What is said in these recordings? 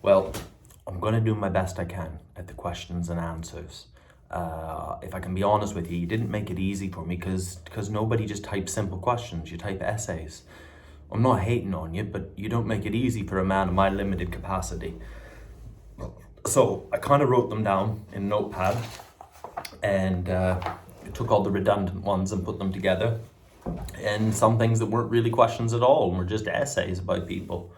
Well, I'm going to do my best I can at the questions and answers. If I can be honest with you, you didn't make it easy for me because nobody just types simple questions. You type essays. I'm not hating on you, but you don't make it easy for a man of my limited capacity. So I kind of wrote them down in Notepad and took all the redundant ones and put them together. And some things that weren't really questions at all and were just essays about people.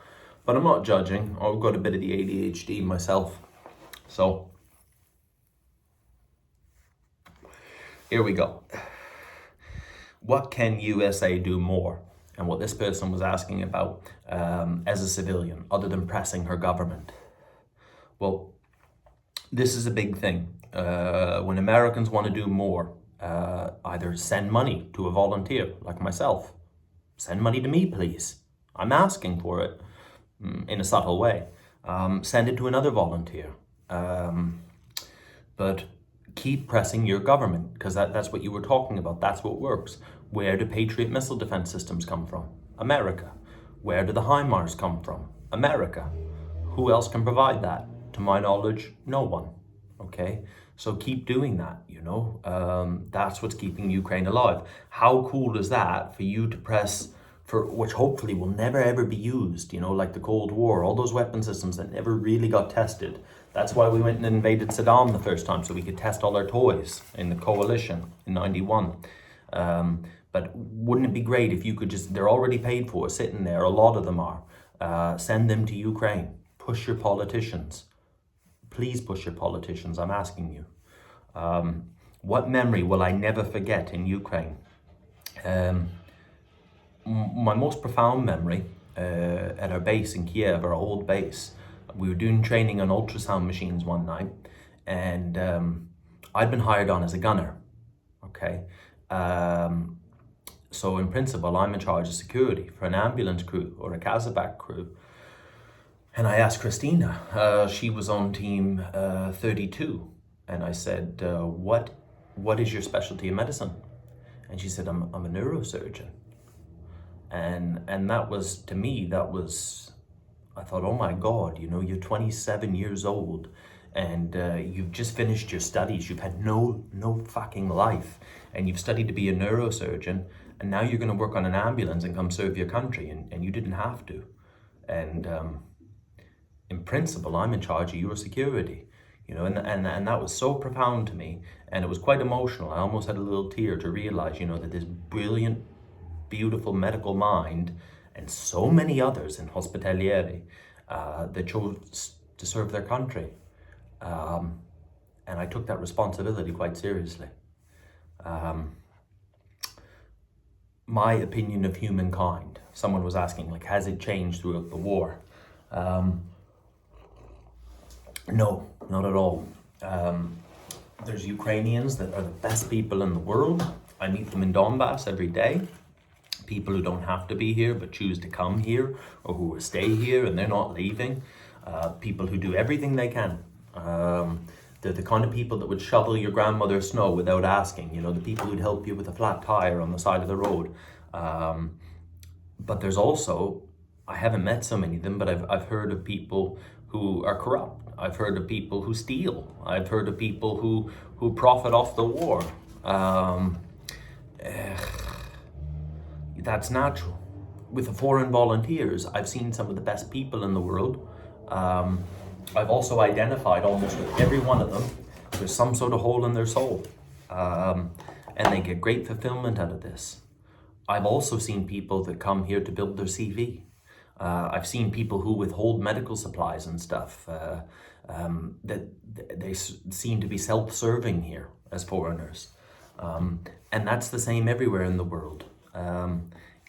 But I'm not judging. I've got a bit of the ADHD myself. So here we go. What can USA do more? And what this person was asking about as a civilian, other than pressing her government. Well, this is a big thing. When Americans want to do more, either send money to a volunteer like myself. Send money to me, please. I'm asking for it in a subtle way. Send it to another volunteer. But keep pressing your government, because that's what you were talking about. That's what works. Where do Patriot missile defense systems come from? America. Where do the HIMARS come from? America. Who else can provide that? To my knowledge, no one. Okay, so keep doing that, that's what's keeping Ukraine alive. How cool is that for you to press for, which hopefully will never ever be used, like the Cold War, all those weapon systems that never really got tested. That's why we went and invaded Saddam the first time, so we could test all our toys in the Coalition in 91. But wouldn't it be great if you could they're already paid for, sitting there, a lot of them are, send them to Ukraine, push your politicians. Please push your politicians, I'm asking you. What memory will I never forget in Ukraine? My most profound memory at our base in Kiev, our old base, we were doing training on ultrasound machines one night, and I'd been hired on as a gunner, okay? So in principle, I'm in charge of security for an ambulance crew or a Kazabak crew. And I asked Christina, she was on team 32, and I said, what is your specialty in medicine? And she said, I'm a neurosurgeon. And that was, to me, I thought, oh my God, you're 27 years old and you've just finished your studies. You've had no fucking life, and you've studied to be a neurosurgeon, and now you're gonna work on an ambulance and come serve your country, and you didn't have to. And in principle, I'm in charge of your security, and that was so profound to me, and it was quite emotional. I almost had a little tear to realize, that this brilliant, beautiful medical mind and so many others in hospitalieri that chose to serve their country. And I took that responsibility quite seriously. My opinion of humankind, someone was asking, has it changed throughout the war? No, not at all. There's Ukrainians that are the best people in the world. I meet them in Donbass every day. People who don't have to be here but choose to come here, or who will stay here and they're not leaving. People who do everything they can. They're the kind of people that would shovel your grandmother's snow without asking. The people who'd help you with a flat tire on the side of the road. But there's also, I haven't met so many of them, but I've heard of people who are corrupt. I've heard of people who steal. I've heard of people who profit off the war. That's natural. With the foreign volunteers, I've seen some of the best people in the world. I've also identified almost with every one of them. There's some sort of hole in their soul. And they get great fulfillment out of this. I've also seen people that come here to build their CV. I've seen people who withhold medical supplies and stuff, that they seem to be self-serving here as foreigners. And that's the same everywhere in the world.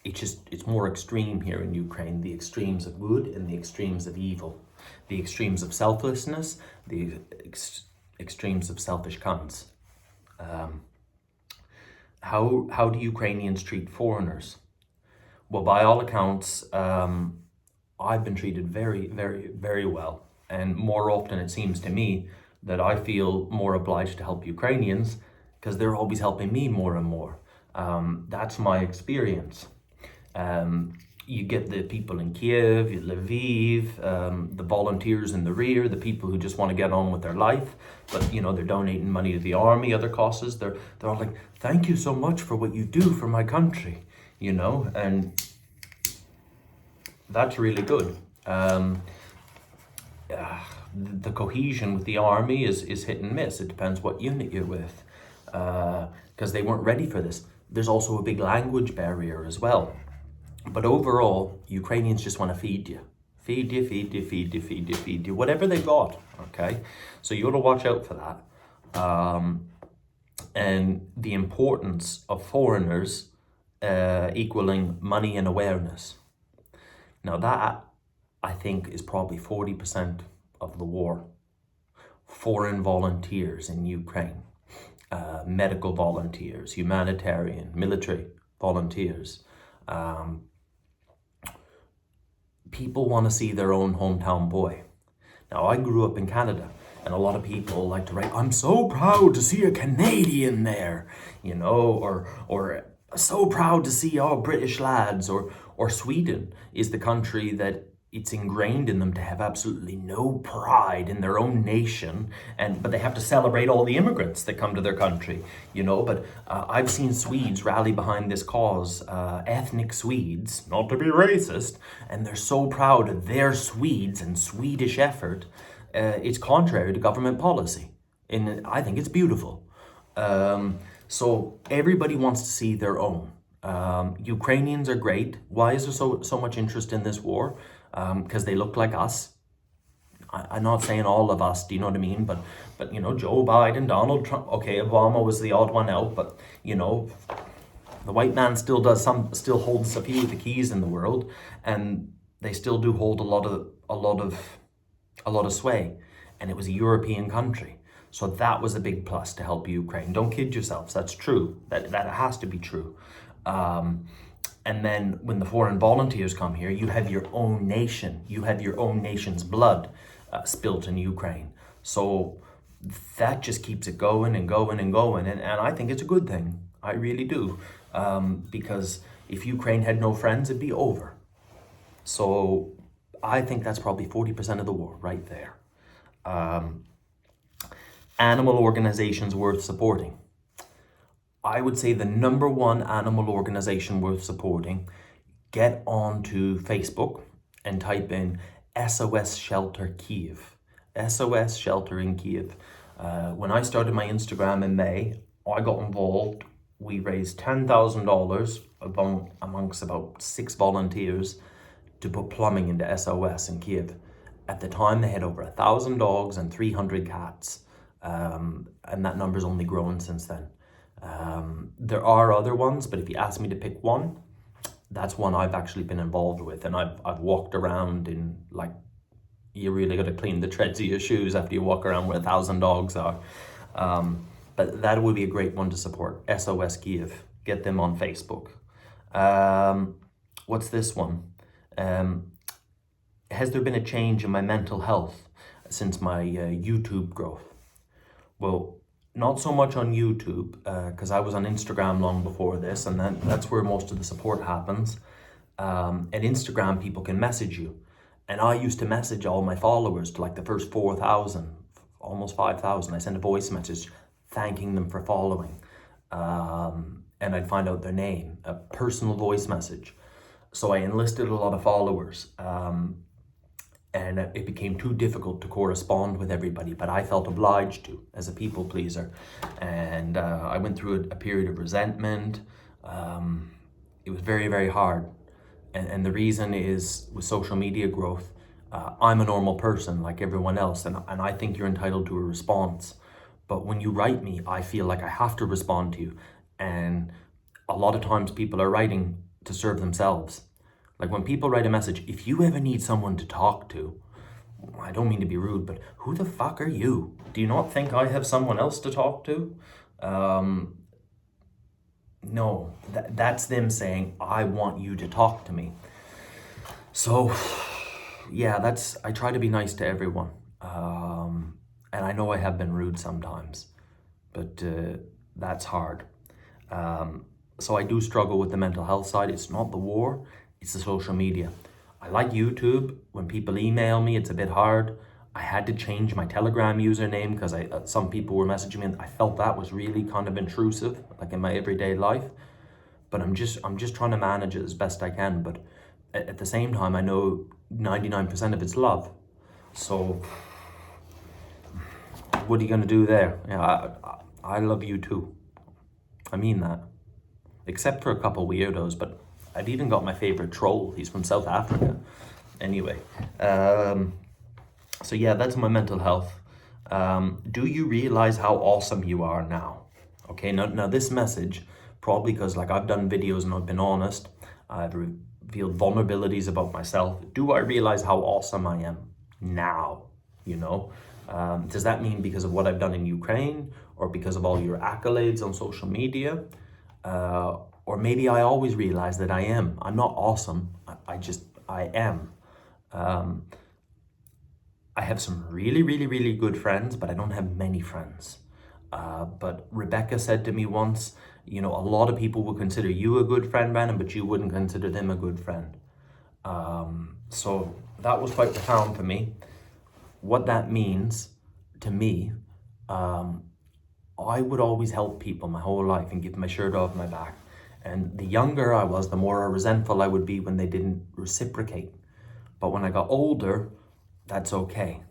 It's more extreme here in Ukraine, the extremes of good and the extremes of evil, the extremes of selflessness, the extremes of selfish cunts. How do Ukrainians treat foreigners? Well, by all accounts, I've been treated very, very, very well. And more often it seems to me that I feel more obliged to help Ukrainians because they're always helping me more and more. That's my experience. you get the people in Kiev, Lviv, the volunteers in the rear, the people who just want to get on with their life, but you know, they're donating money to the army, other causes. They're all like, thank you so much for what you do for my country, you know, and that's really good. The cohesion with the army is hit and miss. It depends what unit you're with, because they weren't ready for this. There's also a big language barrier as well. But overall, Ukrainians just want to feed you. Feed you, feed you, feed you, feed you, feed you, whatever they got, okay? So you got to watch out for that. And the importance of foreigners equaling money and awareness. Now that, I think, is probably 40% of the war. Foreign volunteers in Ukraine, medical volunteers, humanitarian, military volunteers. People want to see their own hometown boy. Now, I grew up in Canada, and a lot of people like to write, I'm so proud to see a Canadian there, you know, or so proud to see all British lads, or Sweden is the country that it's ingrained in them to have absolutely no pride in their own nation, but they have to celebrate all the immigrants that come to their country, you know. But I've seen Swedes rally behind this cause, ethnic Swedes, not to be racist, and they're so proud of their Swedes and Swedish effort. It's contrary to government policy, and I think it's beautiful. So everybody wants to see their own. Ukrainians are great. Why is there so much interest in this war? Because they look like us. I'm not saying all of us, do you know what I mean? But you know, Joe Biden, Donald Trump, okay, Obama was the odd one out, but you know, the white man still holds a few of the keys in the world, and they still do hold a lot of sway. And it was a European country. So that was a big plus to help Ukraine. Don't kid yourselves, that's true. That has to be true. And then when the foreign volunteers come here, you have your own nation. You have your own nation's blood spilt in Ukraine. So that just keeps it going and going and going. And I think it's a good thing. I really do. Because if Ukraine had no friends, it'd be over. So I think that's probably 40% of the war right there. Animal organizations worth supporting. I would say the number one animal organization worth supporting, get onto Facebook and type in SOS Shelter Kiev. SOS Shelter in Kiev. When I started my Instagram in May, I got involved. We raised $10,000 amongst about 6 volunteers to put plumbing into SOS in Kiev. At the time, they had over 1,000 dogs and 300 cats. And that number's only grown since then. There are other ones, but if you ask me to pick one, that's one I've actually been involved with. And I've walked around in, like, you really got to clean the treads of your shoes after you walk around where 1,000 dogs are. But that would be a great one to support. SOS Kiev. Get them on Facebook. What's this one? Has there been a change in my mental health since my YouTube growth? Well, not so much on YouTube, because I was on Instagram long before this, and that's where most of the support happens. At Instagram, people can message you. And I used to message all my followers to like the first 4,000, almost 5,000. I sent a voice message thanking them for following. And I'd find out their name, a personal voice message. So I enlisted a lot of followers. And it became too difficult to correspond with everybody, but I felt obliged to as a people pleaser. And I went through a period of resentment. It was very, very hard. And the reason is, with social media growth, I'm a normal person like everyone else, and I think you're entitled to a response. But when you write me, I feel like I have to respond to you. And a lot of times people are writing to serve themselves. Like when people write a message, if you ever need someone to talk to, I don't mean to be rude, but who the fuck are you? Do you not think I have someone else to talk to? No, that's them saying, I want you to talk to me. So, yeah, I try to be nice to everyone. And I know I have been rude sometimes, but that's hard. So I do struggle with the mental health side. It's not the war. It's the social media. I like YouTube. When people email me, it's a bit hard. I had to change my Telegram username because some people were messaging me and I felt that was really kind of intrusive, like in my everyday life. But I'm just trying to manage it as best I can. But at the same time, I know 99% of it's love. So what are you gonna do there? Yeah, I love you too. I mean that. Except for a couple weirdos, but I've even got my favorite troll. He's from South Africa. Anyway, so yeah, that's my mental health. Do you realize how awesome you are now? Okay, now this message, probably because like I've done videos and I've been honest, I've revealed vulnerabilities about myself. Do I realize how awesome I am now? You know, does that mean because of what I've done in Ukraine, or because of all your accolades on social media? Or maybe I always realize that I am. I'm not awesome. I am. I have some really, really, really good friends, but I don't have many friends. But Rebecca said to me once, you know, a lot of people would consider you a good friend, Brandon, but you wouldn't consider them a good friend. So that was quite profound for me. What that means to me, I would always help people my whole life and give my shirt off my back. And the younger I was, the more resentful I would be when they didn't reciprocate. But when I got older, that's okay.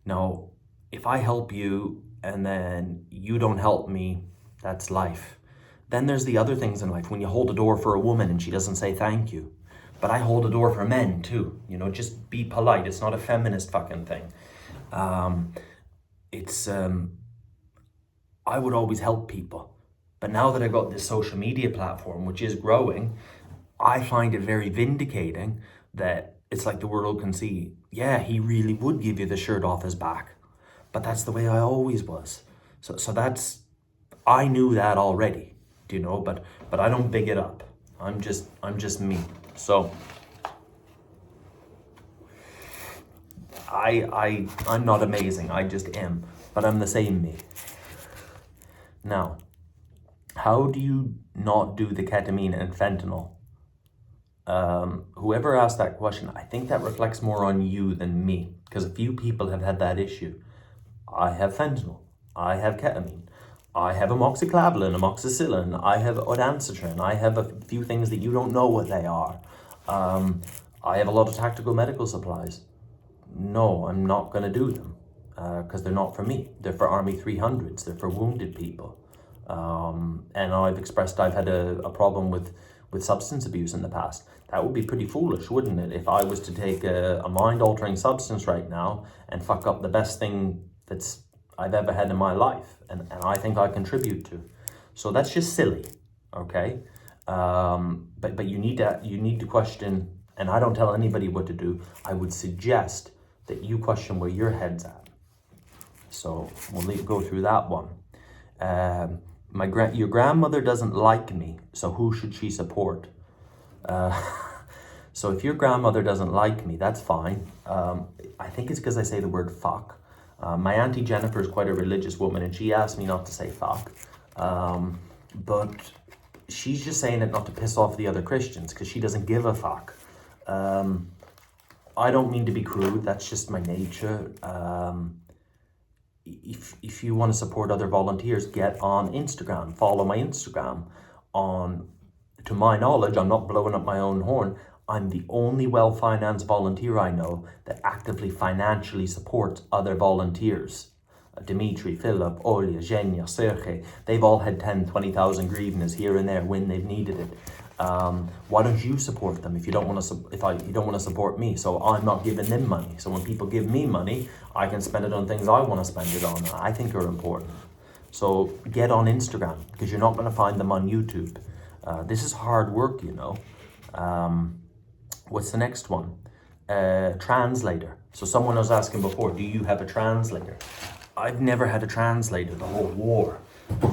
Now, if I help you and then you don't help me, that's life. Then there's the other things in life. When you hold a door for a woman and she doesn't say thank you. But I hold a door for men too. You know, just be polite. It's not a feminist fucking thing. I would always help people. But now that I've got this social media platform, which is growing, I find it very vindicating that it's like the world can see, yeah, he really would give you the shirt off his back. But that's the way I always was. So that's, I knew that already, do you know, but I don't big it up. I'm just me. So I'm not amazing, I just am, but I'm the same me. Now, how do you not do the ketamine and fentanyl? Whoever asked that question, I think that reflects more on you than me, because a few people have had that issue. I have fentanyl, I have ketamine, I have amoxicillin, amoxicillin, I have ondansetron, I have a few things that you don't know what they are. I have a lot of tactical medical supplies. No, I'm not going to do them because they're not for me. They're for Army 300s. They're for wounded people. And I've expressed I've had a problem with substance abuse in the past. That would be pretty foolish, wouldn't it? If I was to take a mind-altering substance right now and fuck up the best thing I've ever had in my life, and I think I contribute to. So that's just silly, okay? But you need to question, and I don't tell anybody what to do. I would suggest that you question where your head's at. So we'll go through that one. Your grandmother doesn't like me, so who should she support? So if your grandmother doesn't like me, that's fine. I think it's because I say the word fuck. My Auntie Jennifer is quite a religious woman, and she asked me not to say fuck. But she's just saying it not to piss off the other Christians, because she doesn't give a fuck. I don't mean to be crude, that's just my nature. If you want to support other volunteers, get on Instagram, follow my Instagram. To my knowledge, I'm not blowing up my own horn, I'm the only well-financed volunteer I know that actively financially supports other volunteers. Dimitri, Philip, Olya, Zhenya, Sergey, they've all had 10, 20,000 hryvnias here and there when they've needed it. Why don't you support them if you don't want to support me? So I'm not giving them money. So when people give me money, I can spend it on things I want to spend it on, I think are important. So get on Instagram, because you're not going to find them on YouTube. This is hard work, you know. What's the next one? Translator. So someone was asking before, do you have a translator? I've never had a translator the whole war.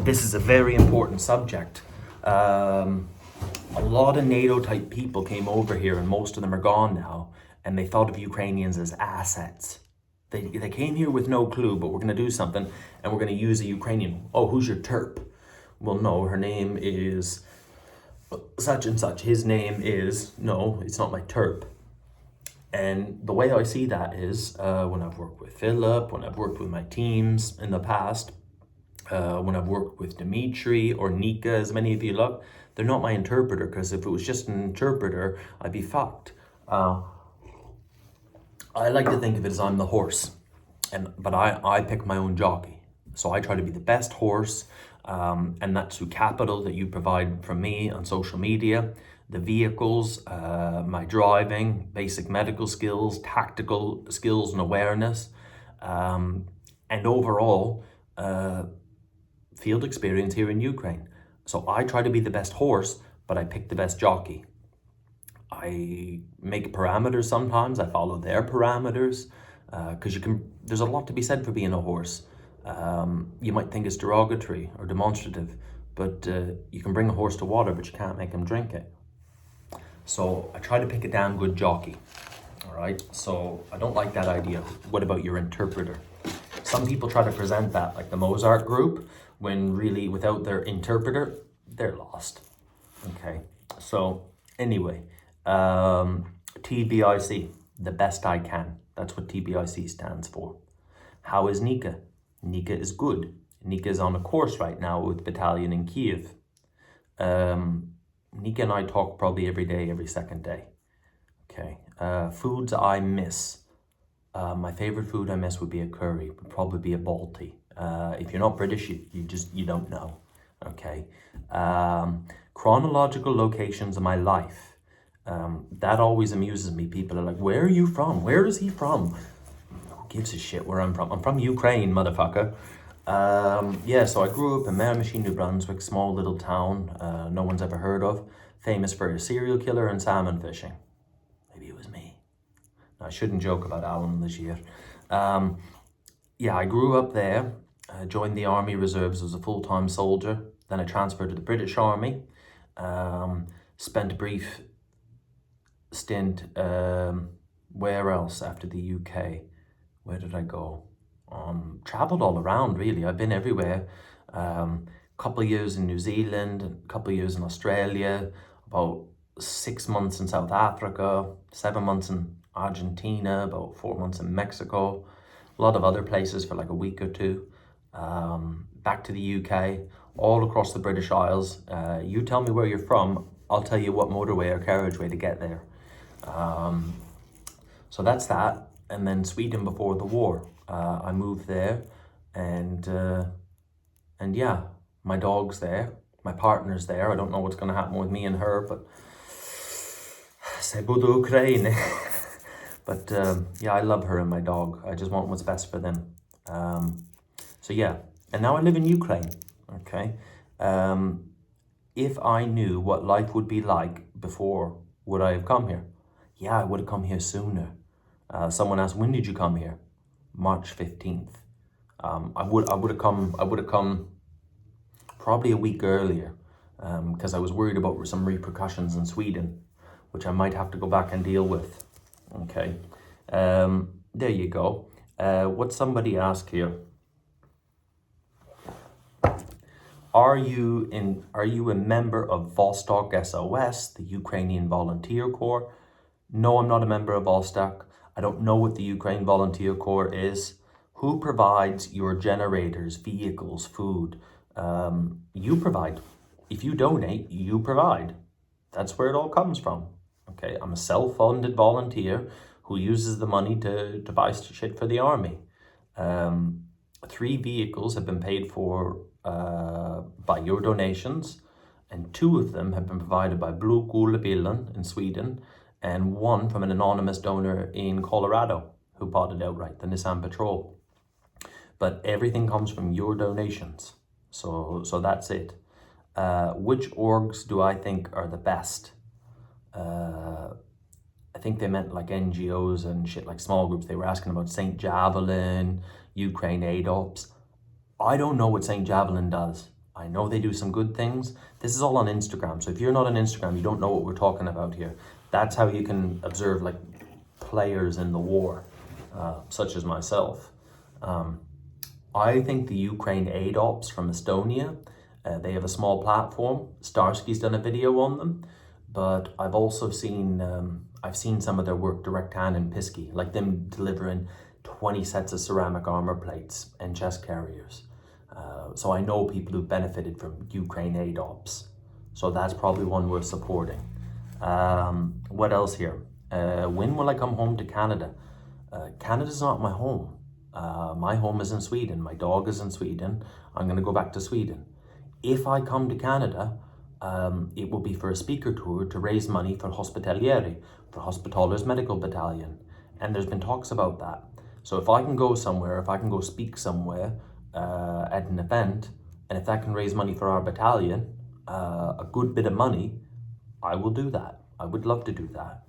This is a very important subject. A lot of NATO type people came over here, and most of them are gone now, and they thought of Ukrainians as assets. They came here with no clue, but we're going to do something, and we're going to use a Ukrainian. Oh, who's your Turp? Well, no, her name is such and such, his name is, no, it's not my Turp. And the way I see that is when I've worked with Philip, when I've worked with my teams in the past, when I've worked with Dimitri or Nika, as many of you love, they're not my interpreter, because if it was just an interpreter, I'd be fucked. I like to think of it as I'm the horse, but I pick my own jockey. So I try to be the best horse, and that's through capital that you provide from me on social media, the vehicles, my driving, basic medical skills, tactical skills and awareness, and overall field experience here in Ukraine. So I try to be the best horse, but I pick the best jockey. I make parameters sometimes. I follow their parameters because there's a lot to be said for being a horse. You might think it's derogatory or demonstrative, but you can bring a horse to water, but you can't make him drink it. So I try to pick a damn good jockey. All right. So I don't like that idea. What about your interpreter? Some people try to present that like the Mozart group, when really without their interpreter, they're lost. Okay. So anyway. TBIC, the best I can. That's what TBIC stands for. How is Nika? Nika is good. Nika is on a course right now with Battalion in Kiev. Nika and I talk probably every day, every second day. Okay. Foods I miss. My favorite food I miss would be a curry, would probably be a Balti. If you're not British, you don't know. Okay. Chronological locations of my life. That always amuses me. People are like, where are you from? Where is he from? Who gives a shit where I'm from? I'm from Ukraine, motherfucker. Yeah, so I grew up in Miramichi, New Brunswick, small little town no one's ever heard of. Famous for a serial killer and salmon fishing. Maybe it was me. No, I shouldn't joke about Alan this year. Yeah, I grew up there. Joined the Army Reserves as a full-time soldier. Then I transferred to the British Army. Spent a brief stint where else after the UK? Where did I go? Traveled all around, really. I've been everywhere. Couple of years in New Zealand, a couple of years in Australia, about 6 months in South Africa, 7 months in Argentina, about 4 months in Mexico, a lot of other places for like a week or two. Back to the UK, all across the British Isles. You tell me where you're from, I'll tell you what motorway or carriageway to get there. So that's that. And then Sweden before the war. I moved there, and yeah, my dog's there, my partner's there. I don't know what's going to happen with me and her, but Ukraine. But yeah, I love her and my dog. I just want what's best for them. So yeah, and now I live in Ukraine. Okay. If I knew what life would be like before, would I have come here? Yeah, I would have come here sooner. Someone asked, when did you come here? March 15th. I would have come probably a week earlier, because I was worried about some repercussions in Sweden, which I might have to go back and deal with. Okay. There you go. What somebody asked here. Are you a member of Vostok SOS, the Ukrainian Volunteer Corps? No, I'm not a member of Vostok. I don't know what the Ukraine Volunteer Corps is. Who provides your generators, vehicles, food? You provide. If you donate, you provide. That's where it all comes from. Okay, I'm a self-funded volunteer who uses the money to buy shit for the army. 3 vehicles have been paid for by your donations, and 2 of them have been provided by Blue Gulabilen in Sweden, and 1 from an anonymous donor in Colorado who bought it outright, the Nissan Patrol. But everything comes from your donations. So that's it. Which orgs do I think are the best? I think they meant like NGOs and shit, like small groups. They were asking about St. Javelin, Ukraine Aid Ops. I don't know what St. Javelin does. I know they do some good things. This is all on Instagram. So if you're not on Instagram, you don't know what we're talking about here. That's how you can observe like players in the war, such as myself. I think the Ukraine Aid Ops from Estonia They have a small platform. Starsky's done a video on them, but I've also seen some of their work direct hand in Pisky, like them delivering 20 sets of ceramic armor plates and chest carriers. So I know people who've benefited from Ukraine aid ops. So that's probably one worth supporting. What else here? When will I come home to Canada? Canada's not my home. My home is in Sweden. My dog is in Sweden. I'm going to go back to Sweden. If I come to Canada, it will be for a speaker tour to raise money for Hospitalieri, for Hospitalers Medical Battalion. And there's been talks about that. So if I can go somewhere, if I can go speak somewhere at an event, and if that can raise money for our battalion, a good bit of money, I will do that. I would love to do that.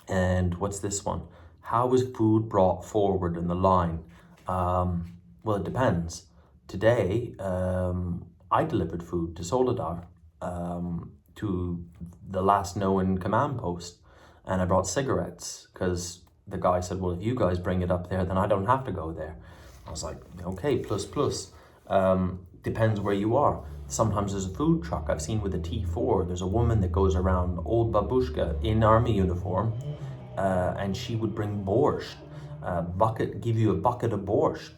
And what's this one? How is food brought forward in the line? Well, it depends. Today, I delivered food to Solidar, to the last known command post, and I brought cigarettes because the guy said, well, if you guys bring it up there, then I don't have to go there. I was like, okay, plus. Depends where you are. Sometimes there's a food truck. I've seen with a T4, there's a woman that goes around, old babushka in army uniform, and she would bring borscht, give you a bucket of borscht,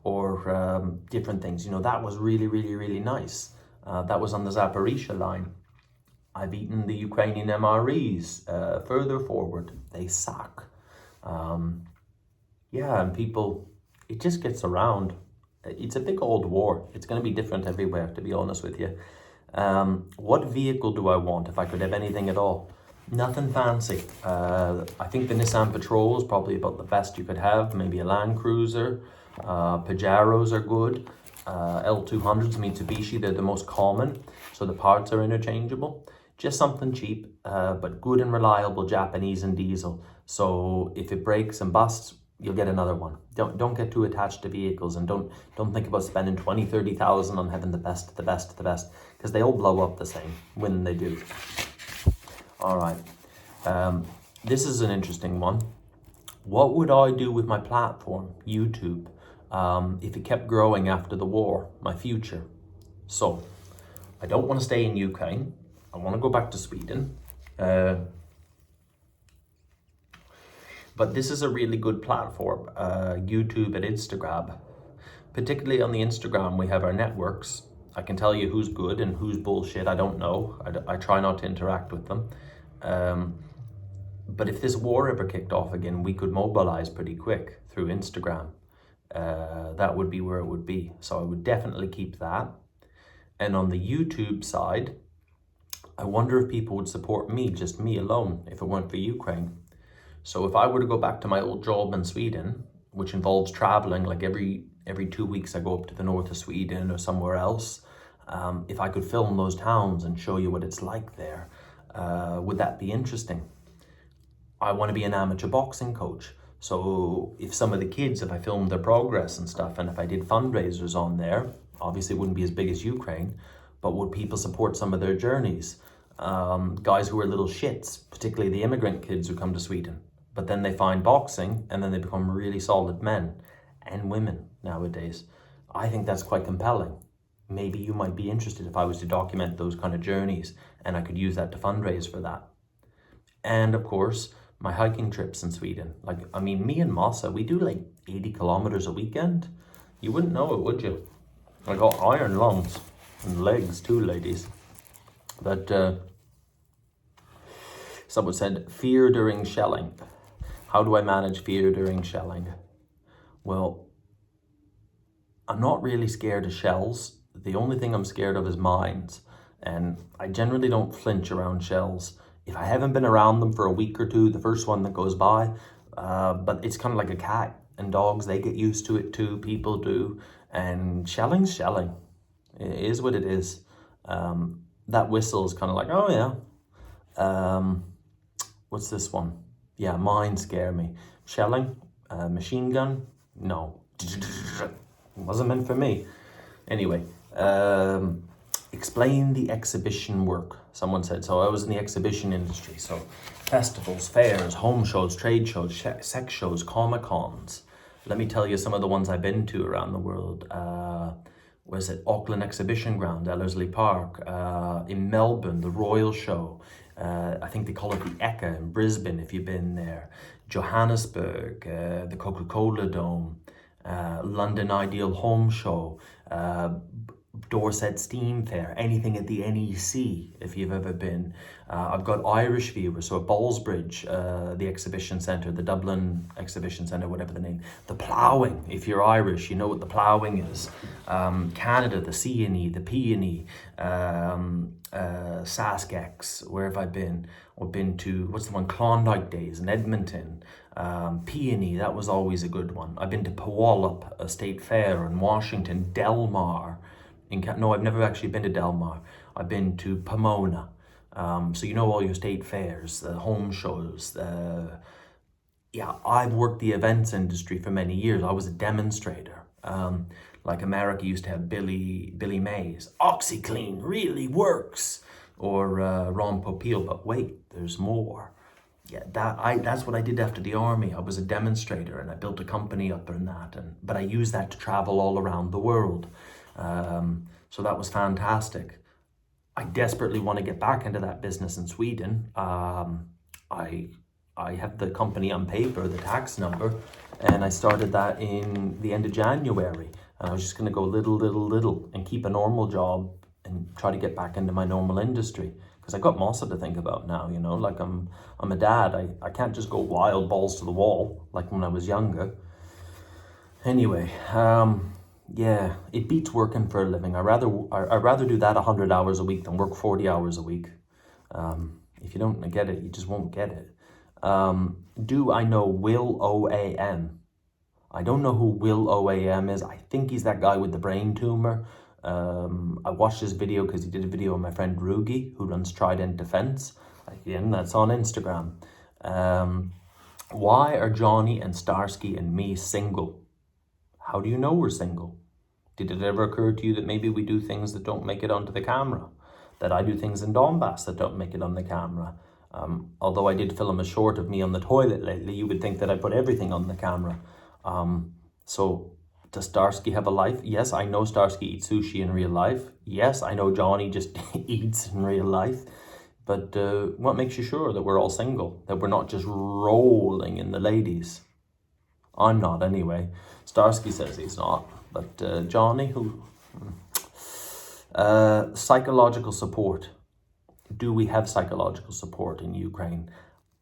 or different things. You know, that was really, really, really nice. That was on the Zaporizhia line. I've eaten the Ukrainian MREs further forward. They suck. Yeah, and people, it just gets around. It's a big old war. It's going to be different everywhere, to be honest with you. What vehicle do I want if I could have anything at all? Nothing fancy. I think the Nissan Patrol is probably about the best you could have. Maybe a Land Cruiser. Pajaros are good. L200s, Mitsubishi, they're the most common. So the parts are interchangeable. Just something cheap, but good and reliable Japanese and diesel. So if it breaks and busts, you'll get another one. Don't get too attached to vehicles, and don't think about spending 20, 30,000 on having the best, because they all blow up the same when they do. All right. This is an interesting one. What would I do with my platform, YouTube, if it kept growing after the war, my future? So I don't want to stay in Ukraine. I want to go back to Sweden. But this is a really good platform, YouTube and Instagram. Particularly on the Instagram, we have our networks. I can tell you who's good and who's bullshit. I don't know. I try not to interact with them. But if this war ever kicked off again, we could mobilize pretty quick through Instagram. That would be where it would be. So I would definitely keep that. And on the YouTube side, I wonder if people would support me, just me alone, if it weren't for Ukraine. So if I were to go back to my old job in Sweden, which involves traveling, like every 2 weeks I go up to the north of Sweden or somewhere else, if I could film those towns and show you what it's like there, would that be interesting? I want to be an amateur boxing coach. So if some of the kids, if I filmed their progress and stuff, and if I did fundraisers on there, obviously it wouldn't be as big as Ukraine, but would people support some of their journeys? Guys who are little shits, particularly the immigrant kids who come to Sweden, but then they find boxing and then they become really solid men and women nowadays. I think that's quite compelling. Maybe you might be interested if I was to document those kind of journeys, and I could use that to fundraise for that. And of course, my hiking trips in Sweden. Like, I mean, me and Massa, we do like 80 kilometers a weekend. You wouldn't know it, would you? I got iron lungs and legs too, ladies. But someone said, fear during shelling. How do I manage fear during shelling? Well, I'm not really scared of shells. The only thing I'm scared of is mines. And I generally don't flinch around shells. If I haven't been around them for a week or two, the first one that goes by, but it's kind of like a cat, and dogs, they get used to it too, people do, and shelling's shelling. It is what it is. That whistle is kind of like, oh yeah. What's this one? Yeah, mine scare me. Shelling, machine gun, no. It wasn't meant for me. Anyway, explain the exhibition work, someone said. So I was in the exhibition industry, so festivals, fairs, home shows, trade shows, sex shows, Comic-Cons. Let me tell you some of the ones I've been to around the world. was it Auckland Exhibition Ground, Ellerslie Park, in Melbourne, the Royal Show. I think they call it the Eka in Brisbane, if you've been there. Johannesburg, the Coca-Cola Dome, London Ideal Home Show, Dorset Steam Fair, anything at the NEC, if you've ever been. I've got Irish viewers, so at Ballsbridge, the exhibition centre, the Dublin exhibition centre, whatever the name. The ploughing, if you're Irish, you know what the ploughing is. Canada, the C&E, the P&E, Saskex, where have I been? I've been to, what's the one, Klondike Days in Edmonton. P&E, that was always a good one. I've been to Puyallup, a state fair in Washington, Del Mar. No, I've never actually been to Del Mar. I've been to Pomona. So you know all your state fairs, the home shows. Yeah, I've worked the events industry for many years. I was a demonstrator. Like America used to have Billy Mays. OxyClean really works. Or Ron Popeil, but wait, there's more. Yeah, that's what I did after the army. I was a demonstrator and I built a company up in that. But I used that to travel all around the world. So that was fantastic. I desperately want to get back into that business in Sweden. I have the company on paper, the tax number, and I started that in the end of January. And I was just going to go little, and keep a normal job and try to get back into my normal industry. Because I got Mossa to think about now, you know, like I'm a dad. I can't just go wild balls to the wall like when I was younger. Anyway, yeah, it beats working for a living. I'd rather do that 100 hours a week than work 40 hours a week. If you don't get it, you just won't get it. Do I know Will OAM? I don't know who Will OAM is. I think he's that guy with the brain tumor. I watched his video because he did a video on my friend Rugi, who runs Trident Defense. Again, that's on Instagram. Why are Johnny and Starsky and me single? How do you know we're single? Did it ever occur to you that maybe we do things that don't make it onto the camera? That I do things in Donbass that don't make it on the camera? Although I did film a short of me on the toilet lately, you would think that I put everything on the camera. So does Starsky have a life? Yes, I know Starsky eats sushi in real life. Yes, I know Johnny just eats in real life. But what makes you sure that we're all single? That we're not just rolling in the ladies? I'm not anyway. Starsky says he's not. But Johnny, who? Psychological support. Do we have psychological support in Ukraine?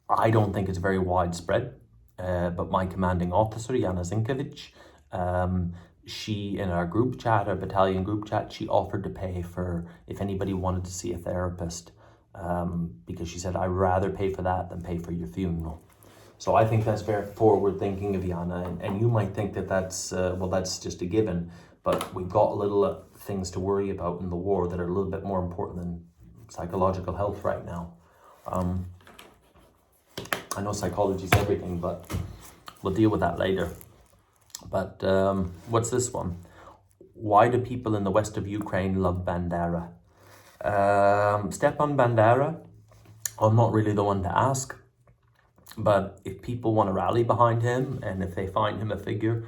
I don't think it's very widespread. But my commanding officer, Yana Zinkovich, she, in our group chat, our battalion group chat, she offered to pay for if anybody wanted to see a therapist, because she said, I'd rather pay for that than pay for your funeral. So I think that's very forward thinking of Yana, and you might think that that's, well, that's just a given, but we've got little things to worry about in the war that are a little bit more important than psychological health right now. I know psychology is everything, but we'll deal with that later. But what's this one? Why do people in the west of Ukraine love Bandera? Stepan Bandera, I'm not really the one to ask. But if people want to rally behind him, and if they find him a figure,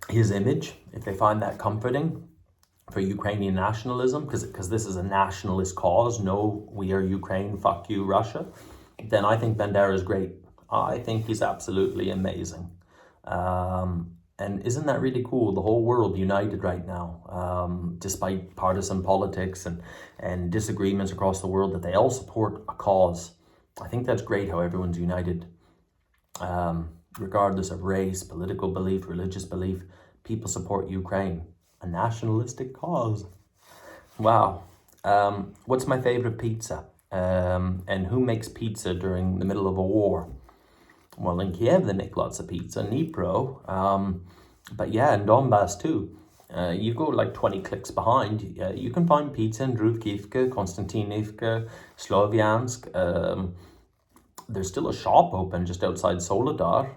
his image, if they find that comforting for Ukrainian nationalism, because this is a nationalist cause, no, we are Ukraine, fuck you, Russia, then I think Bandera is great. I think he's absolutely amazing. And isn't that really cool? The whole world united right now, despite partisan politics and disagreements across the world, that they all support a cause. I think that's great how everyone's united, regardless of race, political belief, religious belief. People support Ukraine, a nationalistic cause. Wow. What's my favorite pizza? And who makes pizza during the middle of a war? Well, in Kiev, they make lots of pizza, Dnipro. But yeah, in Donbass too. You go like 20 clicks behind, you can find pizza in Druvkivka, Konstantinivka, Slovyansk. There's still a shop open just outside Soledar.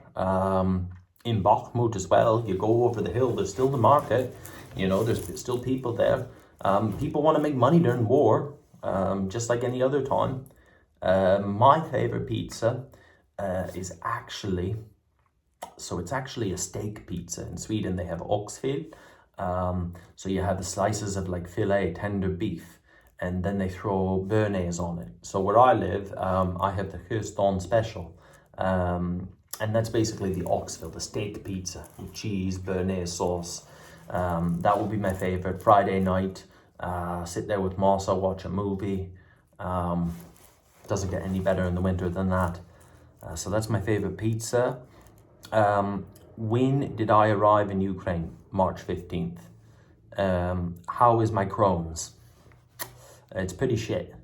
In Bakhmut as well, you go over the hill, there's still the market. You know, there's still people there. People want to make money during war, just like any other time. My favorite pizza is actually, so it's actually a steak pizza. In Sweden, they have oxfil. So you have the slices of like filet, tender beef, and then they throw béarnaise on it. So where I live, I have the Cohesion special. And that's basically the Oxville, the steak pizza, with cheese, béarnaise sauce. That will be my favorite. Friday night, sit there with Mossa, watch a movie. Doesn't get any better in the winter than that. So that's my favorite pizza. When did I arrive in Ukraine? March 15th. How is my Crohn's? It's pretty shit,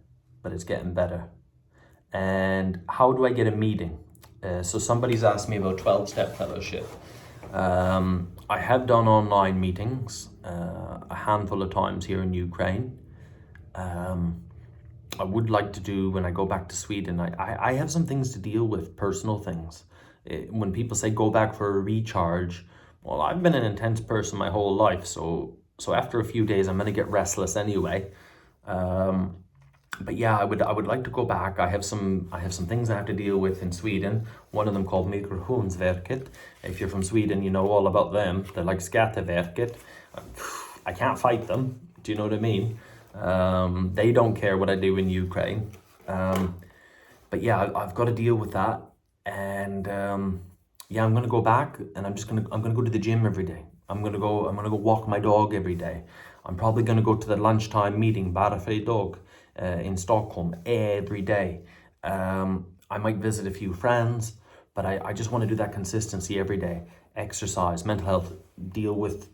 but it's getting better. And how do I get a meeting? So somebody's asked me about 12-step fellowship. I have done online meetings a handful of times here in Ukraine. I would like to do when I go back to Sweden. I have some things to deal with, personal things. When people say go back for a recharge, well, I've been an intense person my whole life, so after a few days I'm gonna get restless anyway. But yeah, I would like to go back. I have some things I have to deal with in Sweden. One of them called Migrationsverket. If you're from Sweden, you know all about them. They're like Skatteverket. I can't fight them. Do you know what I mean? They don't care what I do in Ukraine. But yeah, I've got to deal with that. And yeah, I'm gonna go back, and I'm gonna go to the gym every day. I'm gonna go walk my dog every day. I'm probably gonna go to the lunchtime meeting, Bara för dog, in Stockholm every day. I might visit a few friends, but I just want to do that consistency every day. Exercise, mental health, deal with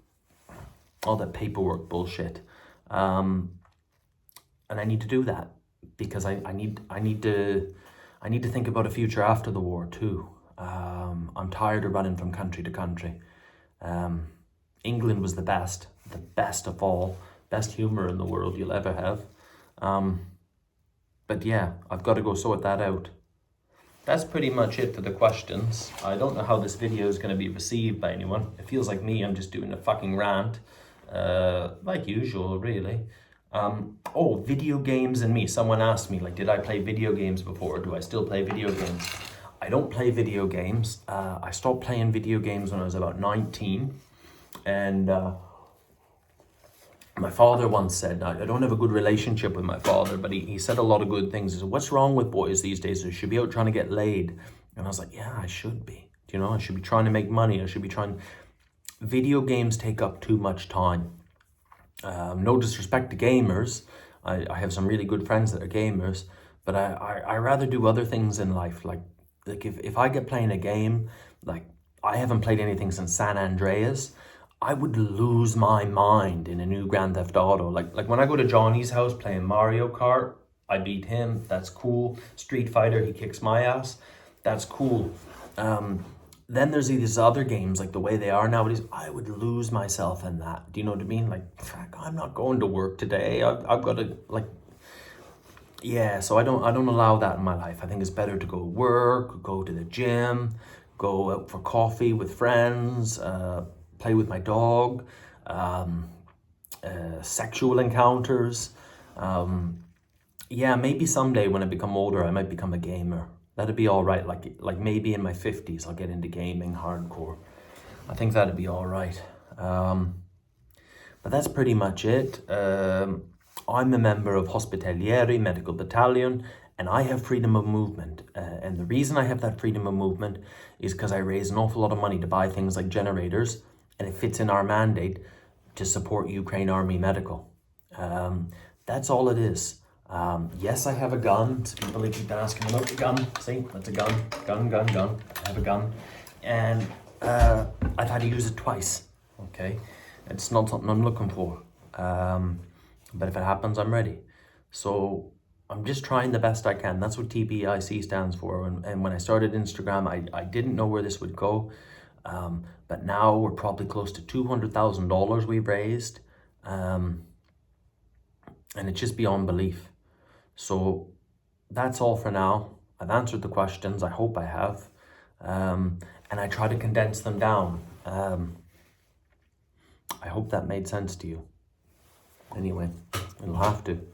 all that paperwork bullshit. And I need to do that because I need to think about a future after the war too. I'm tired of running from country to country. England was the best of all, best humor in the world you'll ever have. But yeah, I've got to go sort that out. That's pretty much it for the questions. I don't know how this video is going to be received by anyone. It feels like me, I'm just doing a fucking rant. Like usual, really. Oh, video games and me. Someone asked me, like, did I play video games before? Or do I still play video games? I don't play video games. I stopped playing video games when I was about 19. And my father once said, I don't have a good relationship with my father, but he said a lot of good things. He said, what's wrong with boys these days? They should be out trying to get laid. And I was like, yeah, I should be. You know, I should be trying to make money. I should be trying. Video games take up too much time. No disrespect to gamers. I have some really good friends that are gamers, but I rather do other things in life. Like if I get playing a game, like I haven't played anything since San Andreas, I would lose my mind in a new Grand Theft Auto. Like when I go to Johnny's house playing Mario Kart, I beat him. That's cool. Street Fighter, he kicks my ass. That's cool. Then there's these other games, like the way they are nowadays, I would lose myself in that. Do you know what I mean? Like, fuck, I'm not going to work today. I've got to, like, yeah, so I don't allow that in my life. I think it's better to go work, go to the gym, go out for coffee with friends, play with my dog, sexual encounters. Yeah, maybe someday when I become older, I might become a gamer. That'd be all right. Like maybe in my 50s, I'll get into gaming hardcore. I think that'd be all right. But that's pretty much it. I'm a member of Hospitalieri Medical Battalion, and I have freedom of movement. And the reason I have that freedom of movement is because I raise an awful lot of money to buy things like generators, and it fits in our mandate to support Ukraine Army Medical. That's all it is. Yes, I have a gun. So people keep asking about the gun. See, that's a gun. Gun. I have a gun. And I've had to use it twice. Okay? It's not something I'm looking for. But if it happens, I'm ready. So I'm just trying the best I can. That's what TBIC stands for. And when I started Instagram, I didn't know where this would go. But now we're probably close to $200,000 we've raised. And it's just beyond belief. So that's all for now. I've answered the questions. I hope I have. And I try to condense them down. I hope that made sense to you. Anyway, it'll have to.